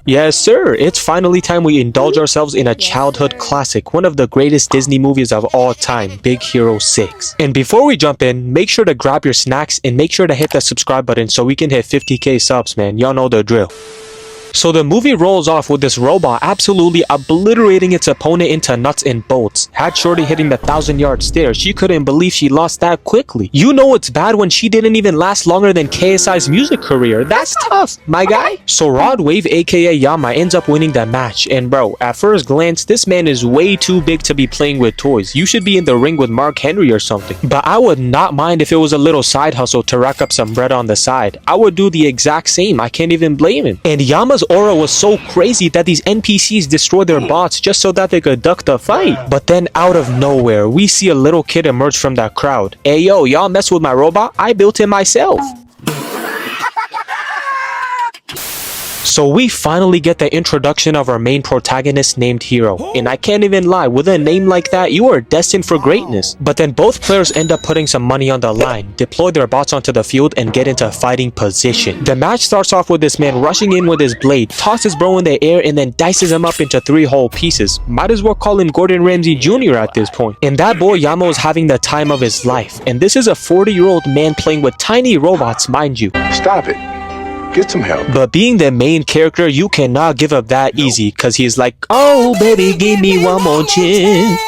Yes, sir. It's finally time we indulge ourselves in a childhood classic, one of the greatest Disney movies of all time, Big Hero 6. And before we jump in, make sure to grab your snacks and make sure to hit the subscribe button so we can hit 50k subs, man. Y'all know the drill. So the movie rolls off with this robot absolutely obliterating its opponent into nuts and bolts. Had Shorty hitting the 1,000-yard stare, she couldn't believe she lost that quickly. You know it's bad when she didn't even last longer than KSI's music career. That's tough, my guy. So Rod Wave aka Yama ends up winning the match, and bro, at first glance, this man is way too big to be playing with toys. You should be in the ring with Mark Henry or something. But I would not mind if it was a little side hustle to rack up some bread on the side. I would do the exact same. I can't even blame him. And Yama's aura was so crazy that these NPCs destroyed their bots just so that they could duck the fight. But then out of nowhere, we see a little kid emerge from that crowd. Hey yo, y'all mess with my robot? I built it myself. So we finally get the introduction of our main protagonist named Hiro, and I can't even lie, with a name like that, you are destined for greatness. But then both players end up putting some money on the line, deploy their bots onto the field, and get into fighting position. The match starts off with this man rushing in with his blade, tosses bro in the air, and then dices him up into 3 whole pieces. Might as well call him Gordon Ramsay Jr. at this point. And that boy Yama is having the time of his life, and this is a 40-year-old man playing with tiny robots, mind you. Stop it. Get some help. But being the main character, you cannot give up that easy, cause he's like, oh baby, give me one more chance.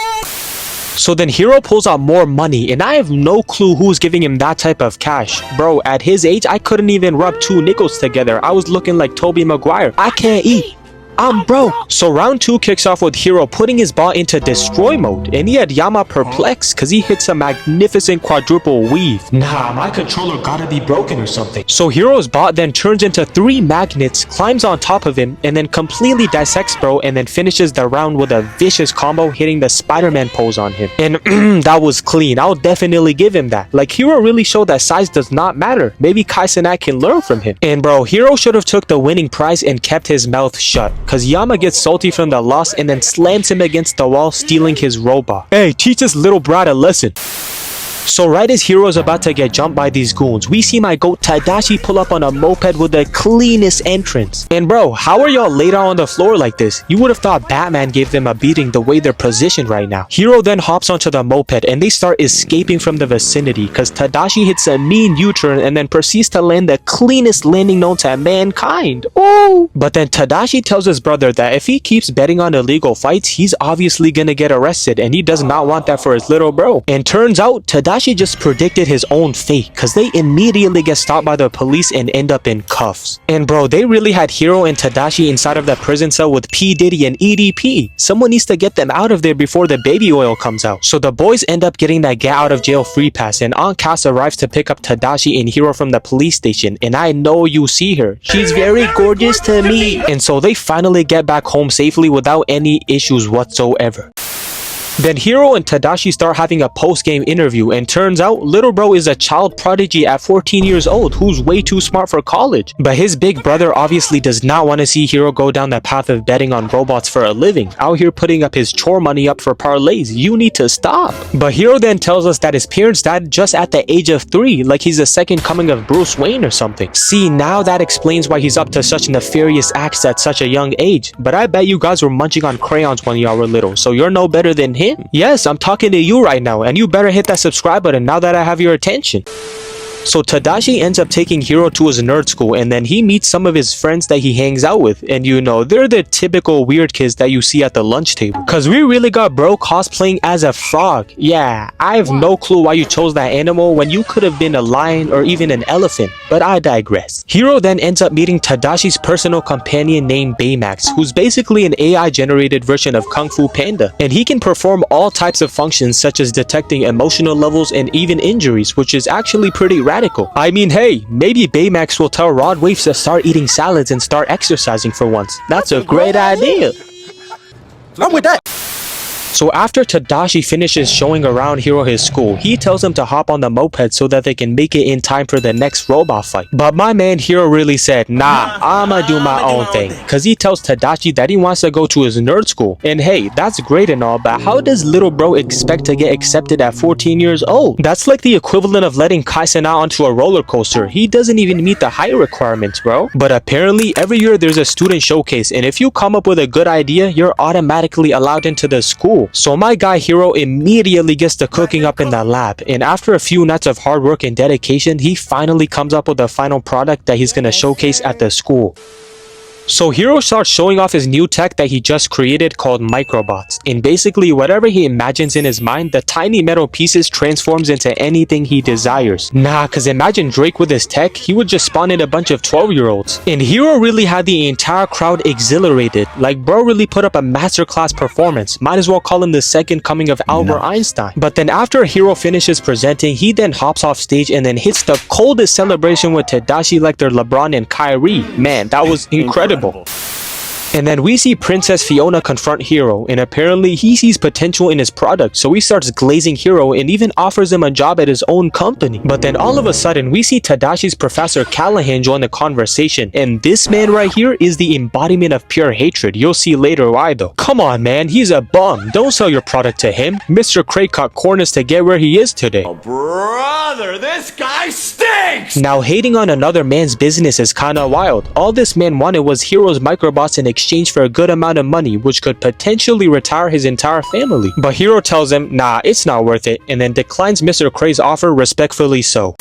So then Hiro pulls out more money, and I have no clue who's giving him that type of cash. Bro, at his age, I couldn't even rub 2 nickels together. I was looking like Tobey Maguire. I can't eat. I'm broke. So round 2 kicks off with Hiro putting his bot into destroy mode, and he had Yama perplexed cause he hits a magnificent quadruple weave. Nah, my controller gotta be broken or something. So Hiro's bot then turns into 3 magnets, climbs on top of him, and then completely dissects bro, and then finishes the round with a vicious combo hitting the Spider-Man pose on him. And that was clean. I'll definitely give him that. Like, Hiro really showed that size does not matter. Maybe Kai Cenat can learn from him. And bro, Hiro should have took the winning prize and kept his mouth shut, cause Yama gets salty from the loss and then slams him against the wall, stealing his robot. Hey, teach this little brat a lesson. So right as Hiro's about to get jumped by these goons, we see my goat Tadashi pull up on a moped with the cleanest entrance. And bro, how are y'all laid out on the floor like this? You would have thought Batman gave them a beating the way they're positioned right now. Hiro then hops onto the moped and they start escaping from the vicinity cause Tadashi hits a mean U-turn and then proceeds to land the cleanest landing known to mankind. Oh! But then Tadashi tells his brother that if he keeps betting on illegal fights, he's obviously gonna get arrested, and he does not want that for his little bro. And turns out, Tadashi just predicted his own fate cause they immediately get stopped by the police and end up in cuffs. And bro, they really had Hiro and Tadashi inside of the prison cell with P. Diddy and EDP. Someone needs to get them out of there before the baby oil comes out. So the boys end up getting that get out of jail free pass, and Aunt Cass arrives to pick up Tadashi and Hiro from the police station, and I know you see her. She's very gorgeous to me. And so they finally get back home safely without any issues whatsoever. Then Hiro and Tadashi start having a post-game interview, and turns out little bro is a child prodigy at 14 years old who's way too smart for college. But his big brother obviously does not want to see Hiro go down the path of betting on robots for a living, out here putting up his chore money up for parlays. You need to stop. But Hiro then tells us that his parents died just at the age of 3, like he's the second coming of Bruce Wayne or something. See, now that explains why he's up to such nefarious acts at such a young age. But I bet you guys were munching on crayons when y'all were little, so you're no better than him. Yes, I'm talking to you right now, and you better hit that subscribe button now that I have your attention. So Tadashi ends up taking Hiro to his nerd school, and then he meets some of his friends that he hangs out with, and you know, they're the typical weird kids that you see at the lunch table. Cause we really got bro cosplaying as a frog. Yeah, I have no clue why you chose that animal when you could have been a lion or even an elephant, but I digress. Hiro then ends up meeting Tadashi's personal companion named Baymax, who's basically an AI generated version of Kung Fu Panda, and he can perform all types of functions such as detecting emotional levels and even injuries, which is actually pretty radical. I mean, hey, maybe Baymax will tell Rod Waves to start eating salads and start exercising for once. That's a great idea. I'm with that. So after Tadashi finishes showing around Hiro his school, he tells him to hop on the moped so that they can make it in time for the next robot fight. But my man Hiro really said, nah, I'ma do my own thing. Cause he tells Tadashi that he wants to go to his nerd school. And hey, that's great and all, but how does little bro expect to get accepted at 14 years old? That's like the equivalent of letting Kaisen out onto a roller coaster. He doesn't even meet the height requirements, bro. But apparently every year there's a student showcase, and if you come up with a good idea, you're automatically allowed into the school. So my guy Hiro immediately gets to cooking up in the lab, and after a few nights of hard work and dedication, he finally comes up with a final product that he's gonna showcase at the school. So Hiro starts showing off his new tech that he just created called Microbots, and basically whatever he imagines in his mind, the tiny metal pieces transforms into anything he desires. Nah, cause imagine Drake with his tech, he would just spawn in a bunch of 12-year-olds. And Hiro really had the entire crowd exhilarated, like bro really put up a masterclass performance, might as well call him the second coming of Albert Einstein. But then after Hiro finishes presenting, he then hops off stage and then hits the coldest celebration with Tadashi like they're LeBron and Kyrie. Man, that was incredible. And then we see Princess Fiona confront Hiro, and apparently he sees potential in his product, so he starts glazing Hiro and even offers him a job at his own company. But then all of a sudden we see Tadashi's professor Callahan join the conversation, and this man right here is the embodiment of pure hatred. You'll see later why though. Come on man, he's a bum. Don't sell your product to him. Mr. Craig cut corners to get where he is today. Oh, brother, this guy stinks! Now hating on another man's business is kinda wild. All this man wanted was Hiro's Microbots in exchange for a good amount of money, which could potentially retire his entire family. But Hiro tells him, nah, it's not worth it, and then declines Mr. Craig's offer respectfully so.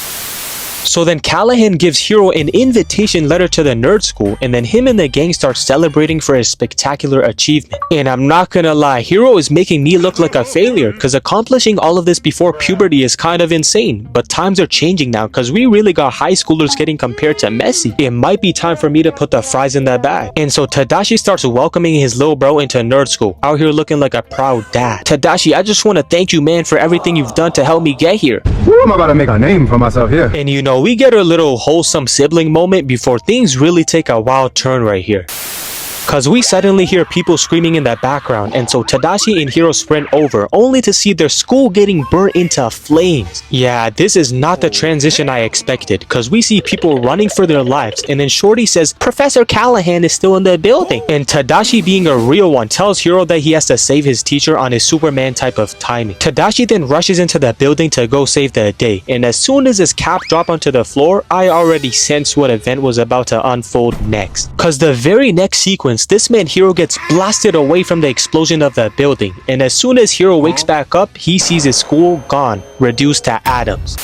So then Callahan gives Hiro an invitation letter to the nerd school, and then him and the gang start celebrating for his spectacular achievement. And I'm not gonna lie, Hiro is making me look like a failure, cause accomplishing all of this before puberty is kind of insane. But times are changing now, cause we really got high schoolers getting compared to Messi. It might be time for me to put the fries in that bag. And so Tadashi starts welcoming his little bro into nerd school, out here looking like a proud dad. Tadashi, I just want to thank you man for everything you've done to help me get here. Woo, I'm about to make a name for myself here. And you know, we get a little wholesome sibling moment before things really take a wild turn right here. Cause we suddenly hear people screaming in the background, and so Tadashi and Hiro sprint over, only to see their school getting burnt into flames. Yeah, this is not the transition I expected, cause we see people running for their lives, and then Shorty says, Professor Callahan is still in the building. And Tadashi, being a real one, tells Hiro that he has to save his teacher on his Superman type of timing. Tadashi then rushes into the building to go save the day, and as soon as his cap dropped onto the floor, I already sensed what event was about to unfold next. Cause the very next sequence, this man Hiro gets blasted away from the explosion of the building, and as soon as Hiro wakes back up, he sees his school gone, reduced to atoms.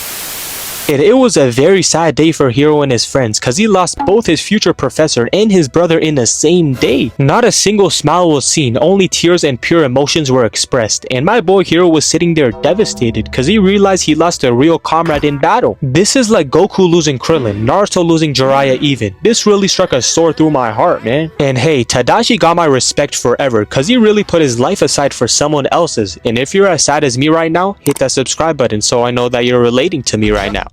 And it was a very sad day for Hiro and his friends, cause he lost both his future professor and his brother in the same day. Not a single smile was seen, only tears and pure emotions were expressed, and my boy Hiro was sitting there devastated cause he realized he lost a real comrade in battle. This is like Goku losing Krillin, Naruto losing Jiraiya even. This really struck a sword through my heart, man. And hey, Tadashi got my respect forever cause he really put his life aside for someone else's, and if you're as sad as me right now, hit that subscribe button so I know that you're relating to me right now.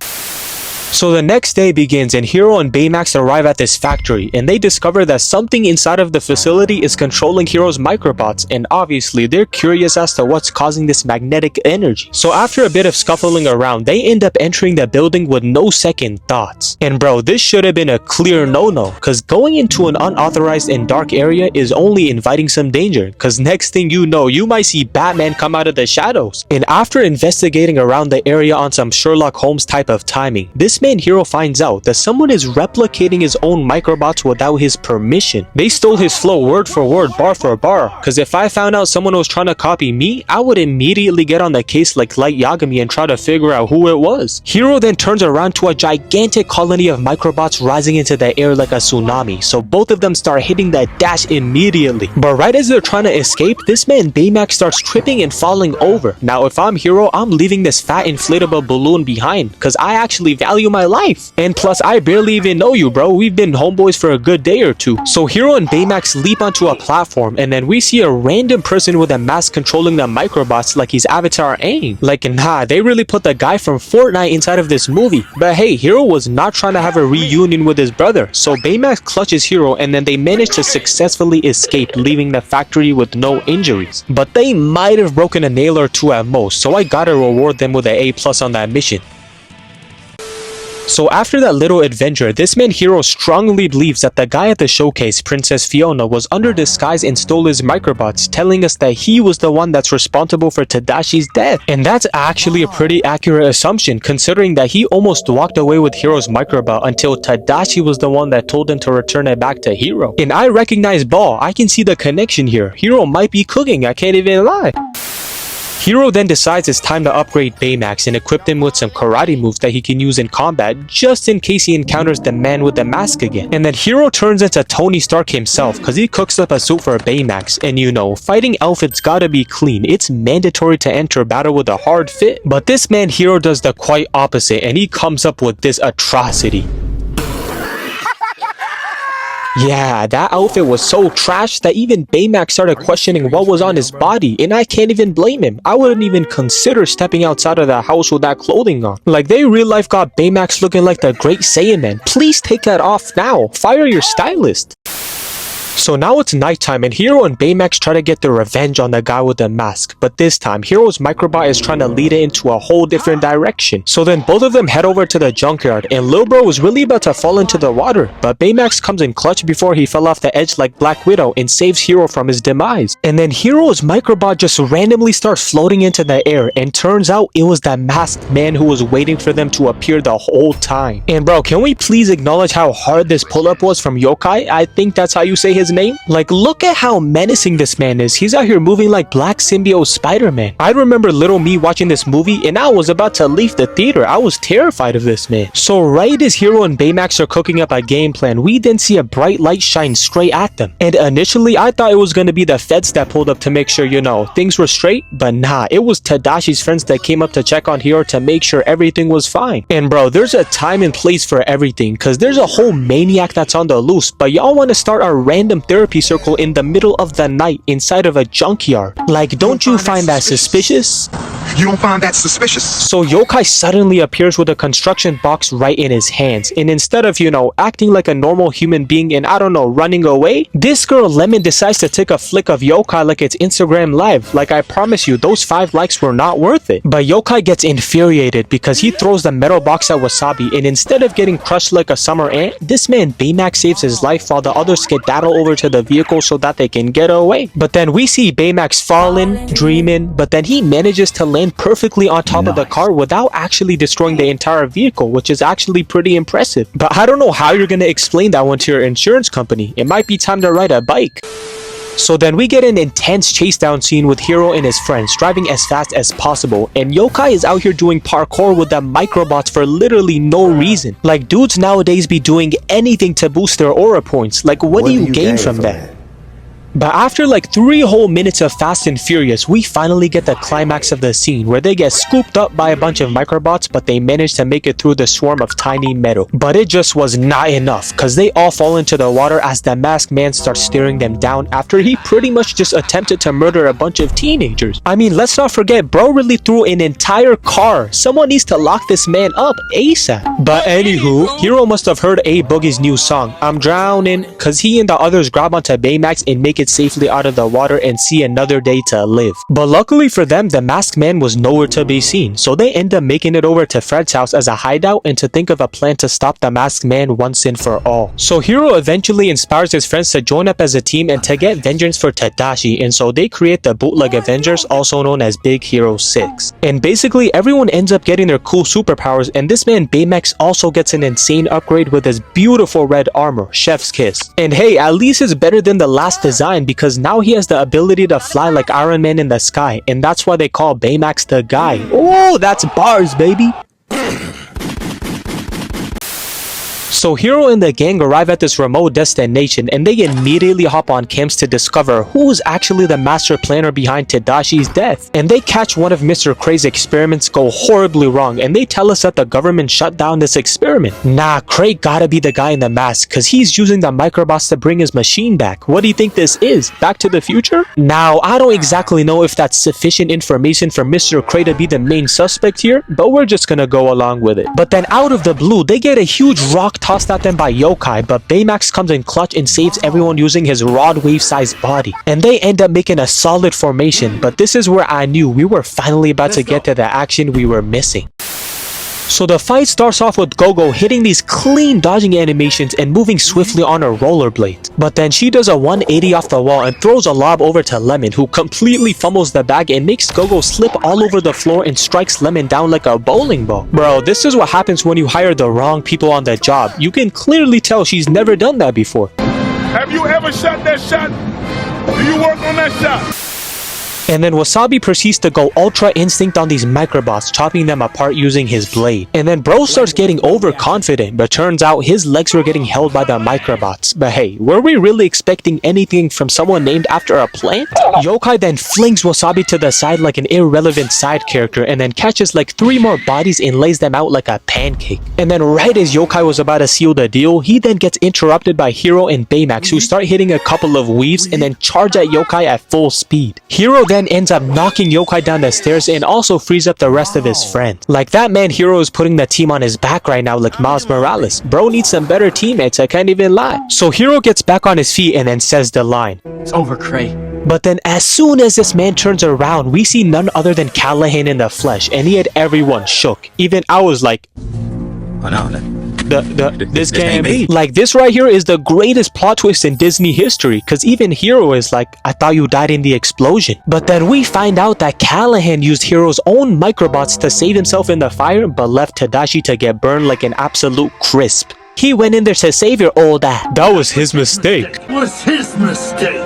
So the next day begins, and HIRO and BAYMAX arrive at this factory, and they discover that something inside of the facility is controlling HIRO's microbots, and obviously they're curious as to what's causing this magnetic energy. So after a bit of scuffling around, they end up entering the building with no second thoughts. And bro, this should have been a clear no-no, cause going into an unauthorized and dark area is only inviting some danger, cause next thing you know, you might see Batman come out of the shadows. And after investigating around the area on some Sherlock Holmes type of timing, this man HIRO finds out that someone is replicating his own microbots without his permission. They stole his flow word for word, bar for bar, cause if I found out someone was trying to copy me, I would immediately get on the case like Light Yagami and try to figure out who it was. HIRO then turns around to a gigantic colony of microbots rising into the air like a tsunami, so both of them start hitting the dash immediately. But right as they're trying to escape, this man BAYMAX starts tripping and falling over. Now if I'm HIRO, I'm leaving this fat inflatable balloon behind, cause I actually value value my life. And plus, I barely even know you, bro. We've been homeboys for a good day or two. So HIRO and BAYMAX leap onto a platform, and then we see a random person with a mask controlling the Microbots like he's Avatar Aang. Like, nah, they really put the guy from Fortnite inside of this movie. But hey, HIRO was not trying to have a reunion with his brother, so BAYMAX clutches HIRO, and then they manage to successfully escape, leaving the factory with no injuries. But they might have broken a nail or two at most, so I gotta reward them with an A+ on that mission. So after that little adventure, this man HIRO strongly believes that the guy at the showcase, Princess Fiona, was under disguise and stole his Microbots, telling us that he was the one that's responsible for Tadashi's death. And that's actually a pretty accurate assumption, considering that he almost walked away with HIRO's Microbot until Tadashi was the one that told him to return it back to HIRO. And I recognize Ball. I can see the connection here. HIRO might be cooking, I can't even lie. HIRO then decides it's time to upgrade BAYMAX and equip him with some karate moves that he can use in combat just in case he encounters the man with the mask again. And then HIRO turns into Tony Stark himself because he cooks up a suit for BAYMAX, and you know, fighting outfits gotta be clean. It's mandatory to enter battle with a hard fit. But this man HIRO does the quite opposite, and he comes up with this atrocity. Yeah, that outfit was so trash that even BAYMAX started questioning what was on his body, and I can't even blame him. I wouldn't even consider stepping outside of the house with that clothing on. Like, they real life got BAYMAX looking like the Great Saiyan Man. Please take that off now. Fire your stylist. So now it's nighttime, and HIRO and BAYMAX try to get their revenge on the guy with the mask, but this time HIRO's Microbot is trying to lead it into a whole different direction. So then both of them head over to the junkyard, and Lil Bro was really about to fall into the water, but BAYMAX comes in clutch before he fell off the edge like Black Widow and saves HIRO from his demise. And then HIRO's Microbot just randomly starts floating into the air, and turns out it was that masked man who was waiting for them to appear the whole time. And bro, can we please acknowledge how hard this pull-up was from Yokai? I think that's how you say his name. Like, look at how menacing this man is. He's out here moving like Black Symbiote Spider-Man. I remember little me watching this movie, and I was about to leave the theater. I was terrified of this man. So right as HIRO and BAYMAX are cooking up a game plan, we then see a bright light shine straight at them. And initially, I thought it was going to be the feds that pulled up to make sure, you know, things were straight, but nah, it was Tadashi's friends that came up to check on HIRO to make sure everything was fine. And bro, there's a time and place for everything, cause there's a whole maniac that's on the loose, but y'all want to start a random therapy circle in the middle of the night inside of a junkyard. Like, don't you find that suspicious? You don't find that suspicious? So Yokai suddenly appears with a construction box right in his hands, and instead of, you know, acting like a normal human being and, I don't know, running away, this girl Lemon decides to take a flick of Yokai like it's Instagram live. Like, I promise you, those 5 likes were not worth it. But Yokai gets infuriated because he throws the metal box at Wasabi, and instead of getting crushed like a summer ant, this man BAYMAX saves his life while the others skedaddle over to the vehicle so that they can get away. But then we see BAYMAX falling, dreaming, but then he manages to land perfectly on top of the car without actually destroying the entire vehicle, which is actually pretty impressive. But I don't know how you're gonna explain that one to your insurance company. It might be time to ride a bike. So then we get an intense chase down scene with HIRO and his friends driving as fast as possible, and Yokai is out here doing parkour with the Microbots for literally no reason. Like, dudes nowadays be doing anything to boost their aura points. Like, what do you gain from that? But after like 3 whole minutes of Fast and Furious, we finally get the climax of the scene where they get scooped up by a bunch of Microbots, but they manage to make it through the swarm of tiny metal. But it just was not enough, cause they all fall into the water as the masked man starts staring them down after he pretty much just attempted to murder a bunch of teenagers. I mean, let's not forget, bro really threw an entire car. Someone needs to lock this man up ASAP. But anywho, HIRO must have heard A Boogie's new song, I'm Drowning, cause he and the others grab onto BAYMAX and make it safely out of the water and see another day to live. But luckily for them, the masked man was nowhere to be seen, so they end up making it over to Fred's house as a hideout and to think of a plan to stop the masked man once and for all. So HIRO eventually inspires his friends to join up as a team and to get vengeance for Tadashi, and so they create the Bootleg Avengers, also known as Big Hero 6. And basically everyone ends up getting their cool superpowers, and this man BAYMAX also gets an insane upgrade with his beautiful red armor, Chef's Kiss. And hey, at least it's better than the last design, because now he has the ability to fly like Iron Man in the sky, and that's why they call BAYMAX the guy. Oh, that's bars, baby. So Hiro and the gang arrive at this remote destination and they immediately hop on camps to discover who is actually the master planner behind Tadashi's death. And they catch one of Mr. Cray's experiments go horribly wrong and they tell us that the government shut down this experiment. Nah, Cray gotta be the guy in the mask cause he's using the Microbots to bring his machine back. What do you think this is? Back to the future? Now, I don't exactly know if that's sufficient information for Mr. Cray to be the main suspect here, but we're just gonna go along with it. But then out of the blue, they get a huge rock tossed at them by Yokai, but Baymax comes in clutch and saves everyone using his rod wave-sized body. And they end up making a solid formation, but this is where I knew we were finally about to get to the action we were missing. So the fight starts off with Gogo hitting these clean dodging animations and moving swiftly on her rollerblades. But then she does a 180 off the wall and throws a lob over to Lemon, who completely fumbles the bag and makes Gogo slip all over the floor and strikes Lemon down like a bowling ball. Bro, this is what happens when you hire the wrong people on the job. You can clearly tell she's never done that before. Have you ever shot that shot? Do you work on that shot? And then Wasabi proceeds to go Ultra Instinct on these Microbots, chopping them apart using his blade. And then Bro starts getting overconfident, but turns out his legs were getting held by the Microbots. But hey, were we really expecting anything from someone named after a plant? Yokai then flings Wasabi to the side like an irrelevant side character and then catches like 3 more bodies and lays them out like a pancake. And then right as Yokai was about to seal the deal, he then gets interrupted by Hiro and Baymax, who start hitting a couple of weaves and then charge at Yokai at full speed. Hiro then ends up knocking Yokai down the stairs and also frees up the rest of his friends. Like that man Hiro is putting the team on his back right now like Miles Morales. Bro needs some better teammates, I can't even lie. So Hiro gets back on his feet and then says the line, "It's over, Cray." But then as soon as this man turns around, we see none other than Callahan in the flesh, and he had everyone shook. Even I was like, Oh no, this can't be. Like, this right here is the greatest plot twist in Disney history, because even Hiro is like, I thought you died in the explosion. But then we find out that Callahan used Hiro's own Microbots to save himself in the fire, but left Tadashi to get burned like an absolute crisp. He went in there to save your old dad. That was his mistake. Was his mistake.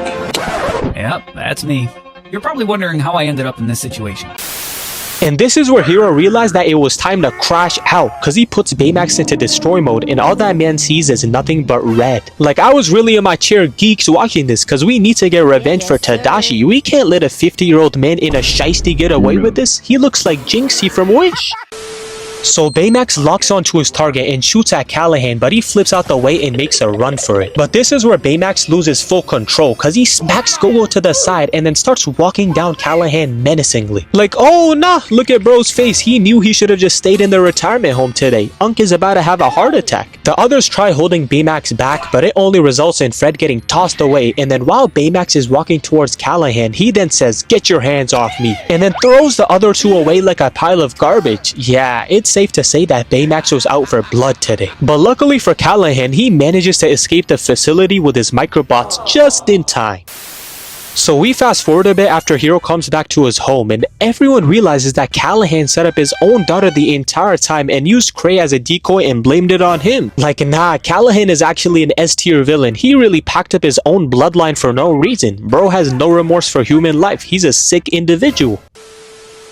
Yep, that's me. You're probably wondering how I ended up in this situation. And this is where Hiro realized that it was time to crash out, cause he puts Baymax into destroy mode and all that man sees is nothing but red. Like, I was really in my chair geeks watching this, cause we need to get revenge for Tadashi. We can't let a 50-year-old man in a shiesty get away with this. He looks like Jinxie from Wish. So Baymax locks onto his target and shoots at Callahan, but he flips out the way and makes a run for it. But this is where Baymax loses full control, cause he smacks Gogo to the side and then starts walking down Callahan menacingly. Like, oh nah, look at bro's face, he knew he should have just stayed in the retirement home today. Unk is about to have a heart attack. The others try holding Baymax back, but it only results in Fred getting tossed away, and then while Baymax is walking towards Callahan, he then says, "Get your hands off me," and then throws the other two away like a pile of garbage. Yeah, it's safe to say that Baymax was out for blood today. But luckily for Callahan, he manages to escape the facility with his Microbots just in time. So we fast forward a bit after Hiro comes back to his home and everyone realizes that Callahan set up his own daughter the entire time and used Cray as a decoy and blamed it on him. Like, nah, Callahan is actually an S-tier villain. He really packed up his own bloodline for no reason. Bro has no remorse for human life. He's a sick individual.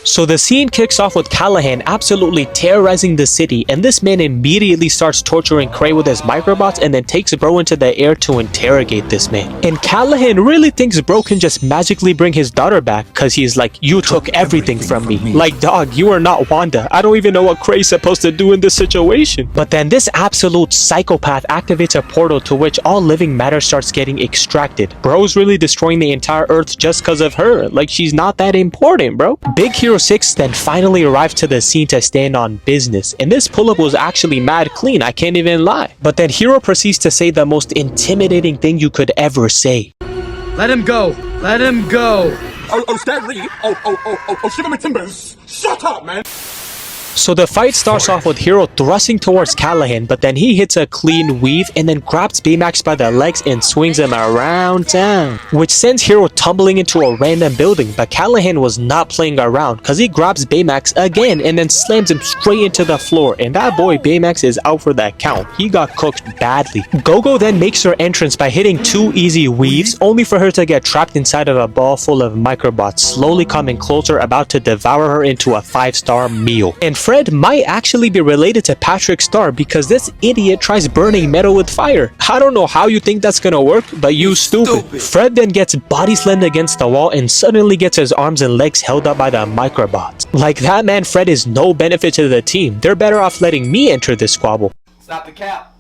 So the scene kicks off with Callahan absolutely terrorizing the city, and this man immediately starts torturing Cray with his Microbots and then takes Bro into the air to interrogate this man. And Callahan really thinks Bro can just magically bring his daughter back, cause he's like, you took everything from me. Like, dog, you are not Wanda. I don't even know what Cray's supposed to do in this situation. But then this absolute psychopath activates a portal to which all living matter starts getting extracted. Bro's really destroying the entire earth just cause of her. Like, she's not that important, bro. Big Hero 6 then finally arrives to the scene to stand on business, and this pull-up was actually mad clean, I can't even lie. But then Hiro proceeds to say the most intimidating thing you could ever say. Let him go! Let him go! Oh, Stan Lee! Oh, Shiver My Timbers! Shut up, man! So the fight starts off with Hiro thrusting towards Callahan, but then he hits a clean weave and then grabs Baymax by the legs and swings him around town, which sends Hiro tumbling into a random building. But Callahan was not playing around, cause he grabs Baymax again and then slams him straight into the floor, and that boy Baymax is out for that count. He got cooked badly. Gogo then makes her entrance by hitting 2 easy weaves, only for her to get trapped inside of a ball full of Microbots, slowly coming closer, about to devour her into a 5-star meal. And Fred might actually be related to Patrick Star because this idiot tries burning metal with fire. I don't know how you think that's gonna work, but you stupid. Fred then gets body slammed against the wall and suddenly gets his arms and legs held up by the Microbot. Like that man Fred is no benefit to the team. They're better off letting me enter this squabble. Stop the cap.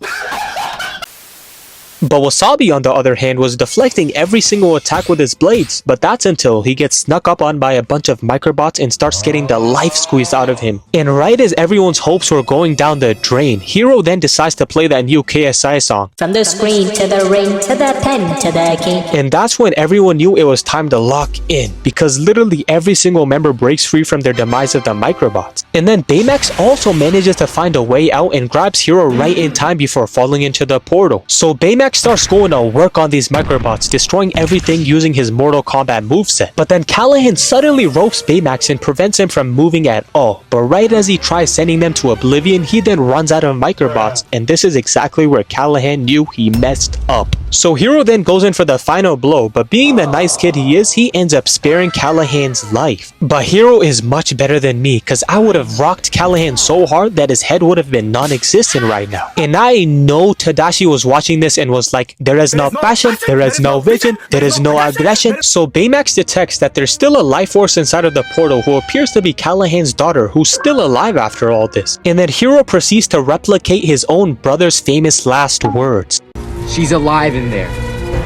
But Wasabi on the other hand was deflecting every single attack with his blades, but that's until he gets snuck up on by a bunch of Microbots and starts getting the life squeezed out of him. And right as everyone's hopes were going down the drain, Hiro then decides to play that new KSI song. From the screen to the ring to the pen to the key. And that's when everyone knew it was time to lock in, because literally every single member breaks free from their demise of the Microbots. And then Baymax also manages to find a way out and grabs Hiro right in time before falling into the portal. So Baymax starts going to work on these Microbots, destroying everything using his Mortal Kombat moveset. But then Callahan suddenly ropes Baymax and prevents him from moving at all. But right as he tries sending them to oblivion, he then runs out of Microbots, and this is exactly where Callahan knew he messed up. So Hiro then goes in for the final blow, but being the nice kid he is, he ends up sparing Callahan's life. But Hiro is much better than me, cause I would have rocked Callahan so hard that his head would have been non-existent right now. And I know Tadashi was watching this and was like, there is no passion, there is no vision, there is no aggression. So Baymax detects that there's still a life force inside of the portal who appears to be Callahan's daughter, who's still alive after all this. And then Hiro proceeds to replicate his own brother's famous last words. She's alive in there.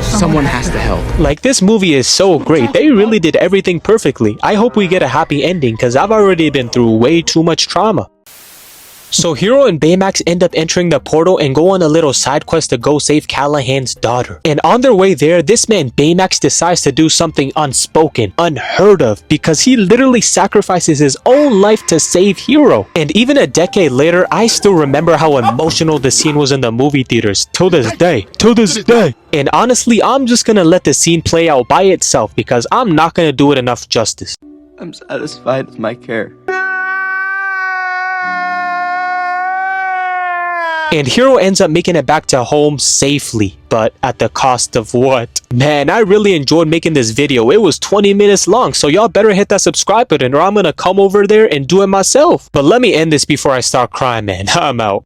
Someone has to help. Like, this movie is so great. They really did everything perfectly. I hope we get a happy ending because I've already been through way too much trauma. So Hiro and Baymax end up entering the portal and go on a little side quest to go save Callahan's daughter. And on their way there, this man Baymax decides to do something unspoken, unheard of, because he literally sacrifices his own life to save Hiro. And even a decade later, I still remember how emotional the scene was in the movie theaters, till this day. And honestly, I'm just gonna let the scene play out by itself because I'm not gonna do it enough justice. I'm satisfied with my care. And Hiro ends up making it back to home safely, but at the cost of what? Man, I really enjoyed making this video. It was 20 minutes long, so y'all better hit that subscribe button or I'm gonna come over there and do it myself. But let me end this before I start crying, man. I'm out.